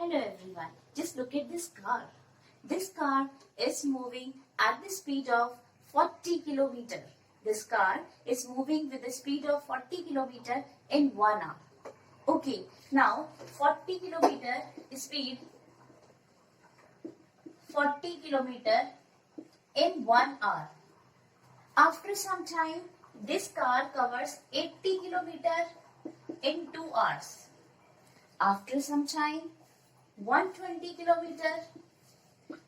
Hello everyone, just look at this car. This car is moving at the speed of 40 kilometer. This car is moving with the speed of 40 kilometer in 1 hour. Okay, now 40 kilometer speed, 40 kilometer in 1 hour. After some time, this car covers 80 kilometer in 2 hours. After some time, 120 kilometer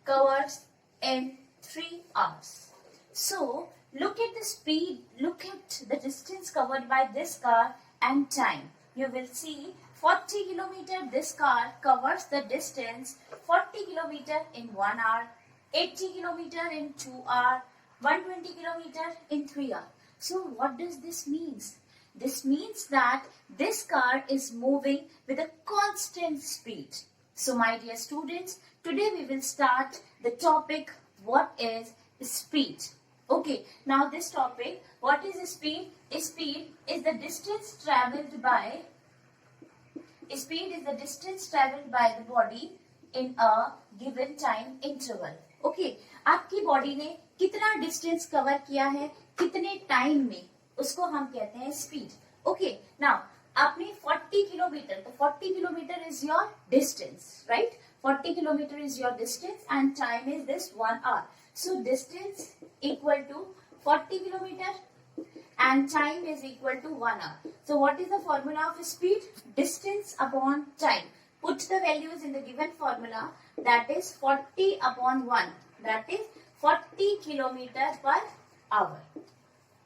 covers in 3 hours. So, look at the speed, look at the distance covered by this car and time. You will see 40 kilometer this car covers the distance 40 kilometer in 1 hour, 80 kilometer in 2 hours, 120 kilometer in 3 hours. So, what does this mean? This means that this car is moving with a constant speed. So my dear students, today we will start the topic what is speed. Okay, now this topic, what is speed? Speed is the distance traveled by the body in a given time interval. Okay, आपकी body ने कितना distance cover किया है कितने time में, उसको हम कहते हैं स्पीड. ओके, नाउ आपने 40 किलोमीटर, तो 40 kilometre is your distance, right? 40 kilometre is your distance and time is this 1 hour. So distance equal to 40 kilometre and time is equal to 1 hour. So what is the formula of speed? Distance upon time. Put the values in the given formula, that is 40 upon 1, that is 40 kilometer per hour.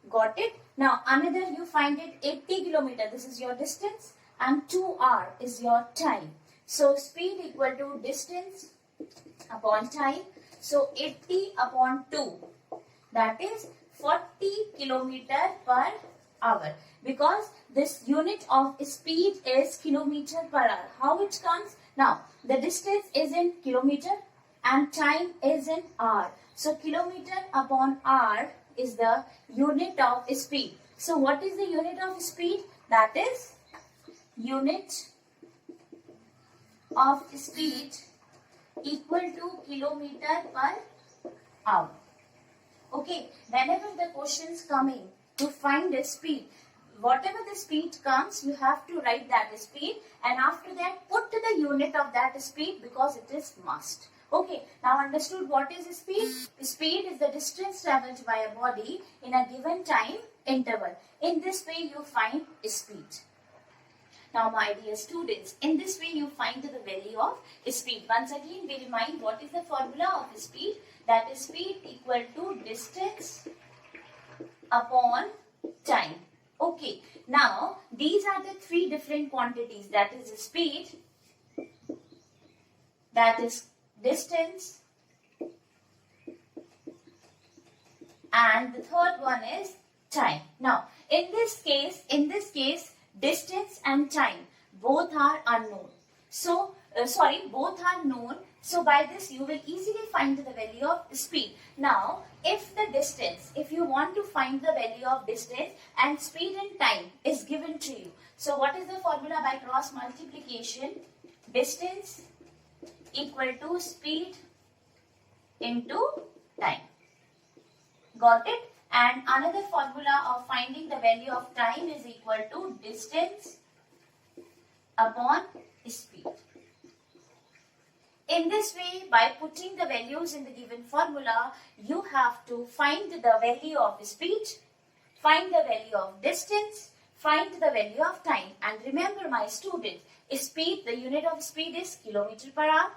Got it? Now another you find it 80 kilometer, this is your distance, and 2 hour is your time. So speed equal to distance upon time. So 80 upon 2, that is 40 kilometer per hour, because this unit of speed is kilometer per hour. How it comes? Now the distance is in kilometer and time is in hour. So kilometer upon hour is the unit of speed. So what is the unit of speed? That is unit of speed equal to kilometer per hour. Okay, whenever the questions coming to find the speed, whatever the speed comes, you have to write that speed, and after that put the unit of that speed because it is must. Okay, now understood what is speed? Speed is the distance traveled by a body in a given time interval. In this way you find speed. Now my dear students, in this way you find the value of speed. Once again we remind what is the formula of speed. That is speed equal to distance upon time. Okay, now these are the three different quantities. That is speed, that is distance, and the third one is time. Now in this case distance and time both are unknown. So both are known. So by this you will easily find the value of speed. Now if you want to find the value of distance and speed and time is given to you. So what is the formula by cross multiplication? Distance equal to speed into time. Got it? And another formula of finding the value of time is equal to distance upon speed. In this way, by putting the values in the given formula, you have to find the value of speed, find the value of distance, find the value of time. And remember my student, speed, the unit of speed is kilometer per hour,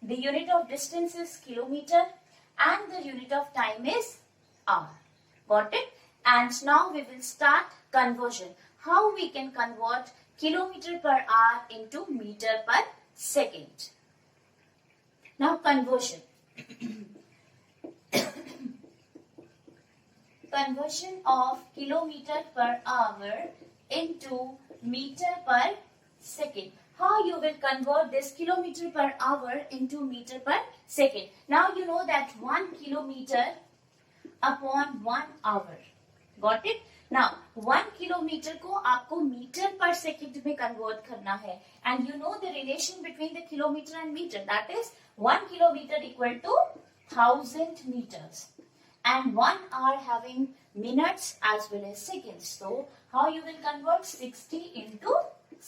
the unit of distance is kilometer, and the unit of time is hour. Got it? And now we will start conversion. How we can convert kilometer per hour into meter per second. Now conversion. Conversion of kilometer per hour into meter per second. How you will convert this kilometer per hour into meter per second? Now you know that 1 kilometer upon 1 hour. Got it? Now 1 kilometre को आपको metre per second में convert करना है and you know the relation between the kilometre and metre, that is 1 kilometre equal to 1000 meters and 1 hour having minutes as well as seconds. So how you will convert 60 into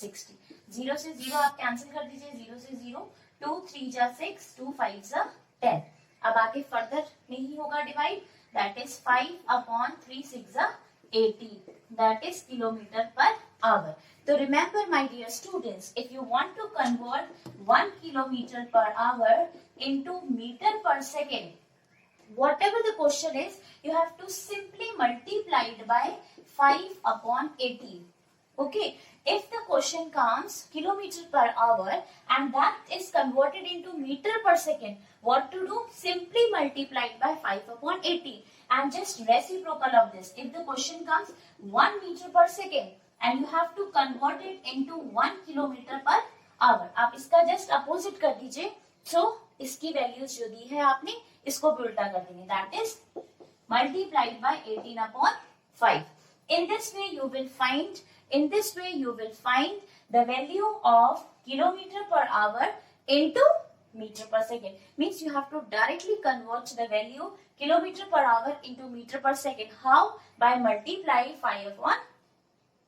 60? 0 से 0 आप cancel कर दीजिए, 0 से 0, 2 3 जा 6, 2 5 जा 10. अब आगे further नहीं होगा डिवाइड, दैट इज 5 अपॉन 3 6 जा 80, that is kilometer per hour. So remember my dear students, if you want to convert 1 kilometer per hour into meter per second, whatever the question is, you have to simply multiply it by 5 upon 80. Okay, if the question comes kilometer per hour and that is converted into meter per second, what to do? Simply multiply it by 5 upon 80 and just reciprocal of this. If the question comes 1 meter per second and you have to convert it into 1 kilometer per hour, आप इसका just opposite कर दीजिए, so इसकी values जो दी है आपने इसको भी उल्टा कर देंगे, that is multiplied by 18 upon 5. In this way you will find the value of kilometer per hour into meter per second. Means you have to directly convert the value kilometer per hour into meter per second. How? By multiplying 5 upon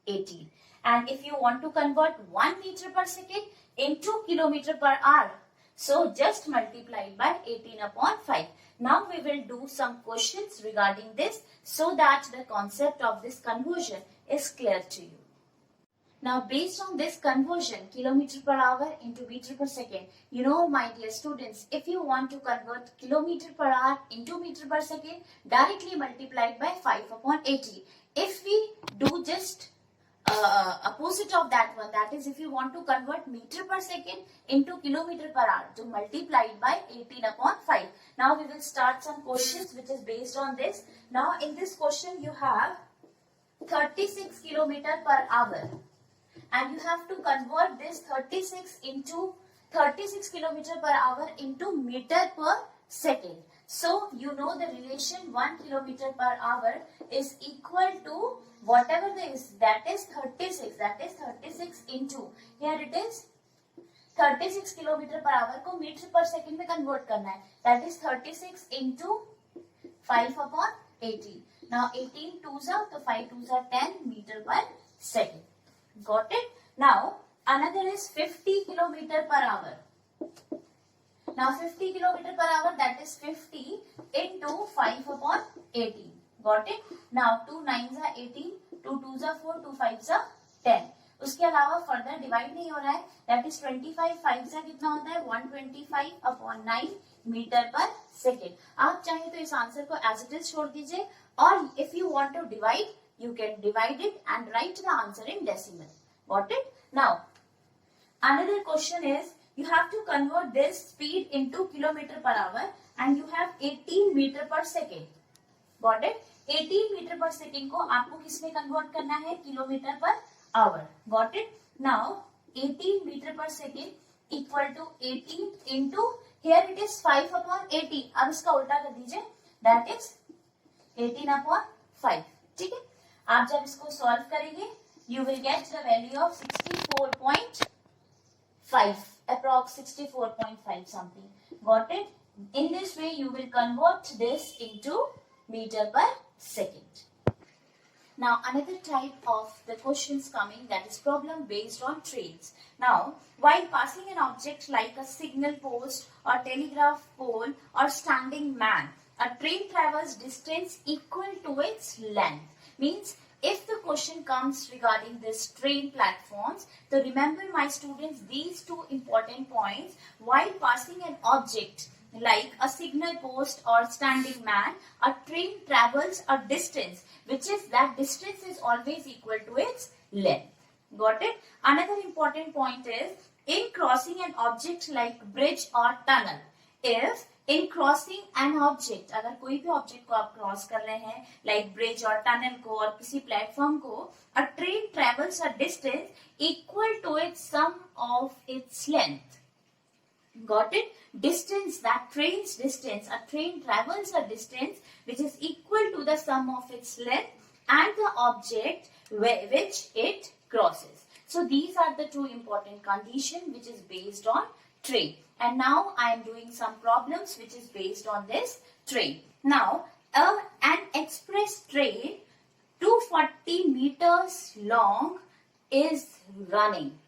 18. And if you want to convert 1 meter per second into kilometer per hour, so just multiply it by 18 upon 5. Now we will do some questions regarding this so that the concept of this conversion is clear to you. Now based on this conversion, kilometer per hour into meter per second, you know my dear students, if you want to convert kilometer per hour into meter per second, directly multiply it by 5 upon 80. If we do just opposite of that one, that is if you want to convert meter per second into kilometer per hour, to multiply it by 18 upon 5. Now we will start some questions which is based on this. Now in this question you have 36 kilometer per hour and you have to convert this 36 kilometer per hour into meter per second. So you know the relation 1 kilometer per hour is equal to whatever this, that is 36 into, here it is 36 kilometer per hour को meter per second में convert करना है, that is 36 into 5 upon 80. Now 18 twos are, so 5 twos are 10 meter per second. Got it? Now another is 50 kilometer per hour. Now 50 kilometer per hour, that is 50 into 5 upon 18. Got it? Now 2 9s are 18, 2 2s are 4, 2 5s are 10. उसके अलावा further divide नहीं हो रहा है, that is 25 5 से कितना होता है 125 अपॉन 9 मीटर पर सेकेंड. आप चाहे तो इस आंसर को एज इट इज छोड़ दीजिए और if you want to divide you can divide it and write the answer in decimal. Got it? Now another question is you have to convert this speed into kilometer per hour and you have 18 meter per second. Got it? 18 meter per second को आपको किसमें convert करना है? Kilometre पर hour. Got it? Now 18 meter per second equal to 18 into, here it is 5 upon 80. अब इसका उल्टा कर दीजिए, that is 18 upon 5. ठीक है? आप जब इसको सॉल्व करेंगे you will get the value of 64.5, approx 64.5 something. Got it? In this way you will convert this into meter per second. Now another type of the questions coming, that is problem based on trains. Now while passing an object like a signal post or telegraph pole or standing man, a train travels distance equal to its length. Means if the question comes regarding this train platforms, so remember my students these two important points. While passing an object like a signal post or standing man, a train travels a distance which is, that distance is always equal to its length. Got it? Another important point is in crossing an object like bridge or tunnel, if in crossing an object, अगर कोई भी object को आप cross कर रहे हैं like bridge और tunnel को और किसी प्लेटफॉर्म को, a train travels a distance equal to its sum of its length. Got it? Distance, that train's distance, a train travels a distance which is equal to the sum of its length and the object which it crosses. So these are the two important conditions which is based on train. And now I am doing some problems which is based on this train. Now an express train 240 meters long is running.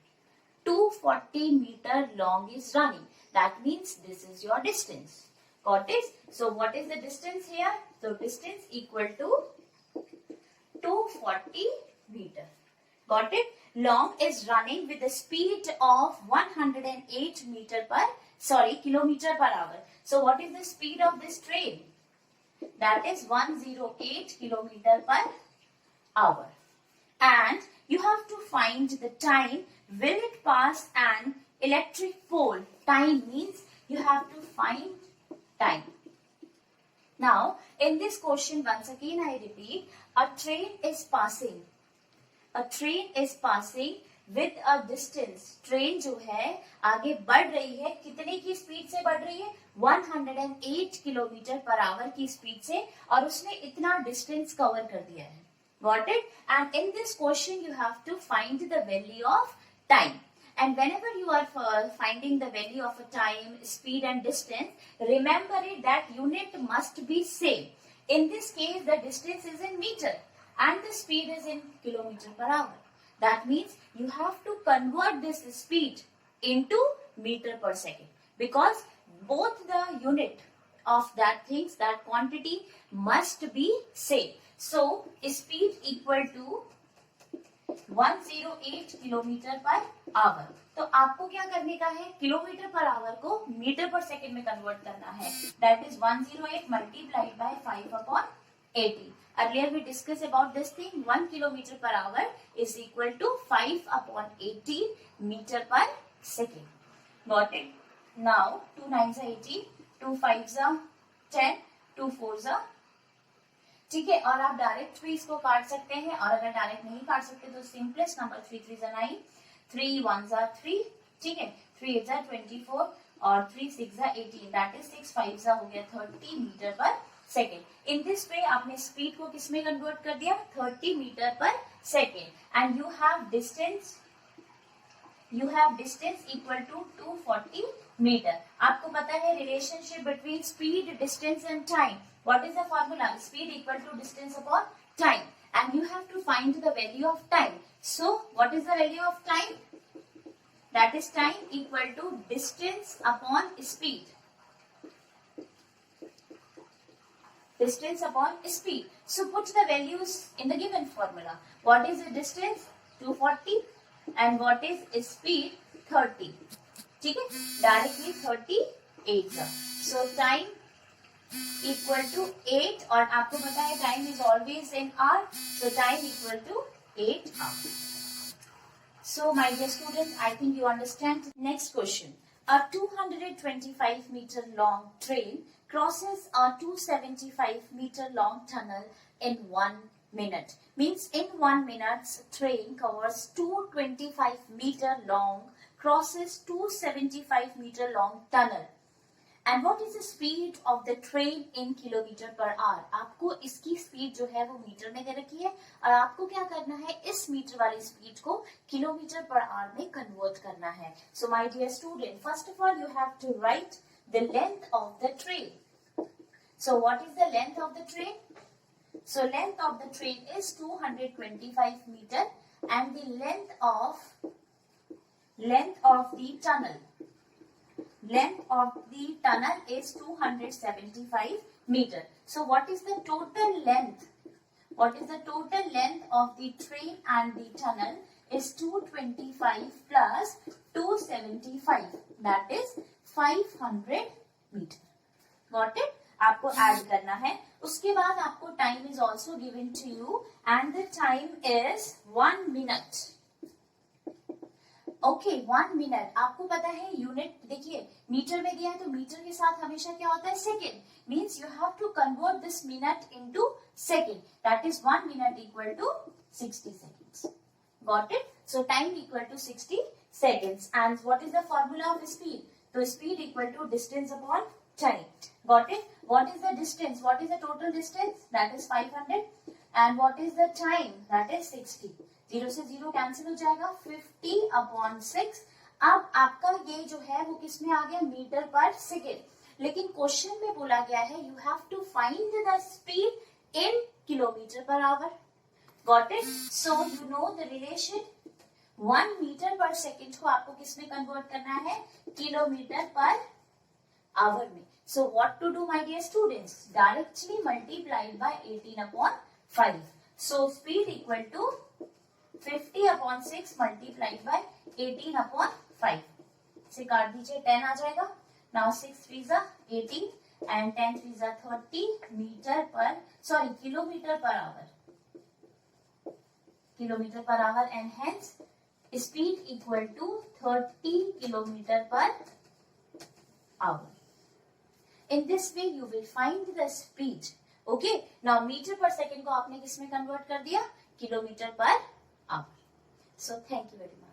240 meter long is running. That means this is your distance. Got it? So what is the distance here? So distance equal to 240 meter. Got it? Long is running with the speed of 108 kilometer per hour. So what is the speed of this train? That is 108 kilometer per hour. And you have to find the time. Will it pass an electric pole? Time means you have to find time. Now, in this question, once again I repeat, a train is passing. A train is passing with a distance. Train जो है आगे बढ़ रही है, कितने की speed से बढ़ रही है? 108 किलोमीटर पर आवर की स्पीड से, और उसने इतना डिस्टेंस कवर कर दिया है. Got it? And in this question you have to find the value of time. And whenever you are finding the value of a time, speed and distance, remember it that unit must be same. In this case, the distance is in meter and the speed is in kilometer per hour. That means you have to convert this speed into meter per second, because both the unit of that things, that quantity must be same. So, speed equal to 108 kilometre per our. तो आपको क्या करने का है? Kilometre per our को metre पर second में convert करना है. That is 108 multiplied by 5/80. Earlier we discussed about this thing. 1 kilometer per hour is equal to 5/80 meter per second. Got it? Now 2 9s are 80, 2 5s are 10, 2 4s are. ठीक है, और आप direct भी इसको काट सकते हैं, और अगर डायरेक्ट नहीं काट सकते तो simplest number 3 3s are 9, 3 1s are 3, ठीक है, 3 8s are 24 और 3 6s are 18. That is 6 5s are हो गया 30 metre per second. In this way आपने स्पीड को किसमें कन्वर्ट कर दिया? 30 metre per second. And you have distance equal to 240 metre. आपको पता है relationship between speed, distance and time. What is the formula? Speed equal to distance upon time, and you have to find the value of time. So what is the value of time? That is time equal to distance upon speed. Distance upon speed. So put the values in the given formula. What is the distance? 240. And what is speed? 30. ठीक है? Directly 38. So time equal to 8, और आपको पता है time is always in hour, so time equal to 8 hours. So my dear students, I think you understand. Next question. A 225 meter long train crosses a 275 meter long tunnel in 1 minute. Means in 1 minute, train covers 225 meter long, crosses 275 meter long tunnel. And what is the speed of the train in kilometer per hour? आपको इसकी speed जो है वो metre में दे रखी है, और आपको क्या करना है? इस मीटर वाली स्पीड को किलोमीटर पर आवर में कन्वर्ट करना है. So my dear student, first of all you have to write the length of the train. So what is the length of the train? So length of the train is 225 meter, and the length of the tunnel. Length of the tunnel is 275 meter. So what is the total length? What is the total length of the train and the tunnel? Is 225 plus 275. That is 500 meter. Got it? आपको add करना है. उसके बाद आपको time is also given to you, and the time is 1 minute. Okay, 1 minute. आपको पता है unit, देखिए मीटर में दिया है तो मीटर के साथ हमेशा क्या होता है? Second. Means you have to convert this minute into second. That is 1 minute equal to 60 seconds. Got it? So time equal to 60 seconds. And what is the formula of speed? तो speed equal to distance upon time. Got it? What is the distance? What is the total distance? That is 500. And what is the time, that is 60। 0 से 0 cancel हो जाएगा, 50/6। अब आपका ये जो है वो किस में आ गया, मीटर पर सेकेंड। लेकिन क्वेश्चन में बोला गया है you have to find the speed in kilometre per hour. Got it? So you know the relation, 1 metre per second को आपको किस में कन्वर्ट करना है, किलोमीटर पर आवर में। So what to do, my dear students? Directly multiplied by 18/5. So speed equal to 50/6 multiplied by 18/5. से काट दीजिए, 10 आ जाएगा। Now 6 3s are 18 and 10 3s are 30 metre per, sorry kilometre per hour, kilometre per hour, and hence speed equal to 30 kilometre per hour. In this way you will find the speed. Okay, now meter per second को आपने किस में convert कर दिया, kilometre per our. So thank you very much.